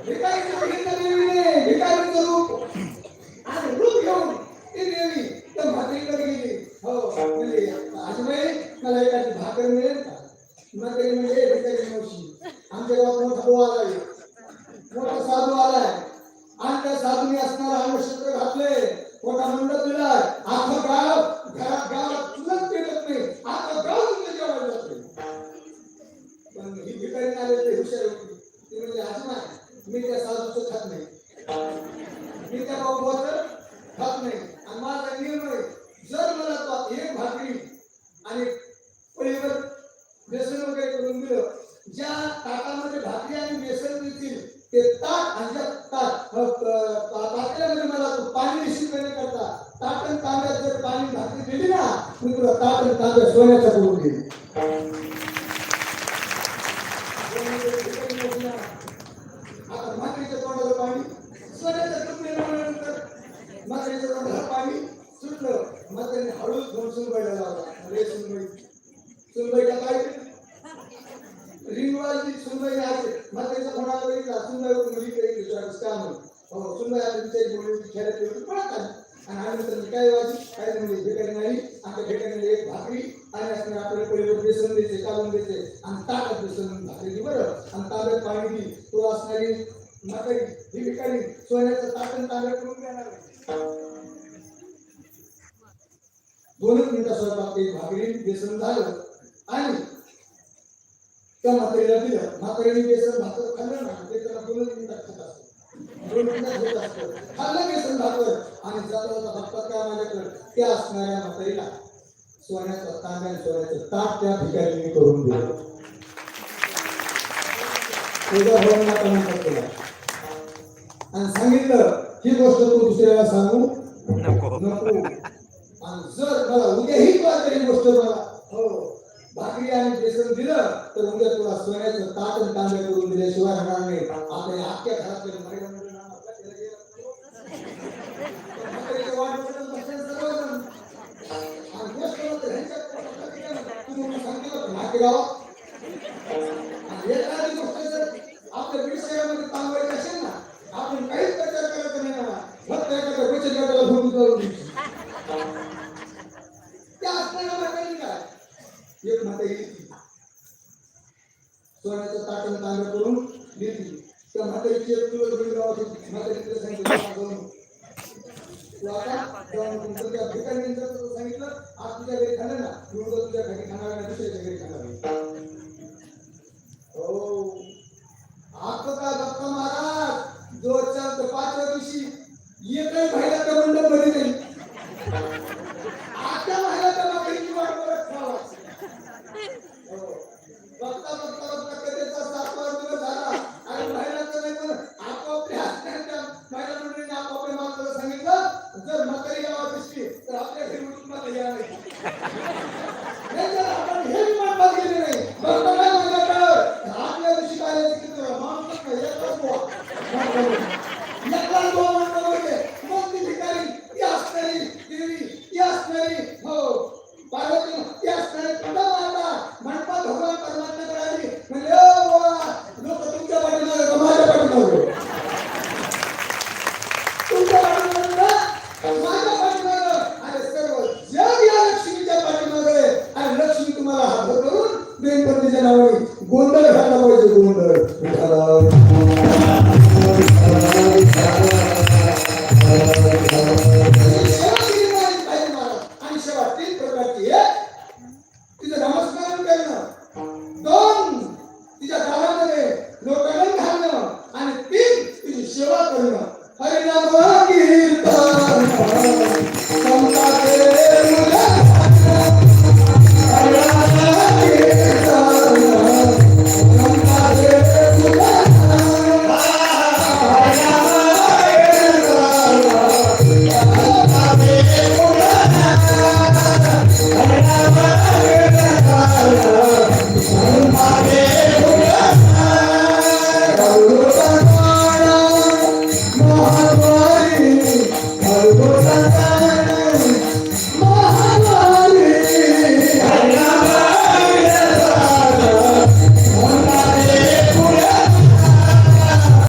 भिकारीचं बघितलं देवीने, भिकारीचं रूप आणि रूप घेऊन ती देवी त्या म्हातारीकडे गेली. हो म्हणजे आजबाई मला एखादी भाकर मिळेल का? म्हातारी म्हणजे भिकारी मावशी, आमच्या गावात मोठा भाऊ आलाय, मोठा साधू आलाय आणि त्या साधूने असणारा अंगशस्त्र घातले, मोठा मंडप दिलाय, अख्खं गाव गावात चुलत पेटत नाही, अख्खं गाव तुमच्या जेवायला जाते. पण ही भिकारी आलेली हुशार होती. ती म्हणजे आजबाई मी त्या साधूचं खात नाही, मी त्या बाबाचं खात नाही आणि माझा निर्णय जर मला तो एक भाकरी आणि पळीवर बेसन वगैरे करून दिलं, ज्या ताटामध्ये भाकरी आणि बेसन देतील ते ताट आणि त्या ताटल्यामध्ये मला पाणी निश्चित करता ताट आणि तांब्यात जर पाणी भाकरी दिली ना, मी तुला ताट आणि तांब्या सोन्याचा करून देईन. आता भाकरीच्या तोंडाला पाणी, सोन्याच्या तुकडीनंतर म्हातारीच्या तोंडाला पाणी सुटलं. म्हातारीने हळूच दोन सुनबाईला लावला. अरे सुनबाई, सुनबाईला काय रिंगवाजी सुनबाई आहे. म्हातारीचा कोणाला बघितला सुनबाई मुली काही काम हो सुनबाई आता तिच्या मुली खेळत होती पळत आली आणि आम्ही तर काय वाजी काय म्हणजे भेटायला नाही. आमच्या भेटायला एक भाकरी आणि असं आपल्याला पहिले बेसन द्यायचे, काढून द्यायचे आणि ताटात बेसन भाकरी बरं आणि ताब्यात पाणी दी. तो असणारी म्हातारी ही भिकारी सोन्याचं ताटण ताब्यात करून देणार. 2 मिनिटात ते भाकरी बेसन झालं आणि त्या म्हातारीला दिलं. म्हातारीने बेसन भाकर खाल्लं ना, ते त्याला 2 मिनिटात खात असतं, 2 मिनिटात होत असतं. खाल्लं बेसन भाकर आणि जाता बघतात काय माझ्याकडे त्या असणाऱ्या म्हातारीला सोन्याचं तांब्या सोन्याचं ताट त्या भिकारीने करून दिलं. आणि सांगितलं ही गोष्ट तू दुसऱ्याला सांगू नको. आणि जर मला उद्याही तरी गोष्ट मला हो भाकरी आणि बेसन दिलं तर उद्या तुला सोन्याचं ताट आणि तांब्या करून दिल्याशिवाय राहणार नाही. आपल्या अख्ख्या घरातले आपल्या विषयामध्ये तांबवायचं असेल ना, आपण काहीच प्रचार करायचं नाही ना, फक्त एखाद्या बचत गटाला भरून जाऊन त्या असताना काय एक म्हातारी सोन्याचं ताटण तांब्या करून देते. त्या म्हातारीची एक तुळस गावाची म्हातारीला सांगितलं तुमच्या ठिकाणी सांगितलं आज तुझ्या घरी खाणार ना, तुझ्या घरी खाणार ना, दुसऱ्याच्या घरी खाणार. हो आपलं का दत्ता महाराज जो 5व्या दिवशी एकही महिला मंडप मध्ये नाही. आता महिला त्या मागणी वाट बघत खावाच. बघता बघता बघता कधीचा 7वा दिवस झाला आणि महिलांचं नाही पण आपोआपल्या हसण्याच्या महिला मंडळीने आपोआपल्या माणसाला सांगितलं जर म्हातारी गावात दिसली तर आपल्या घरी उठून मला या नाही. आपण हे विमान गेले नाही. बघता काय आपल्या दिवशी काय माणूस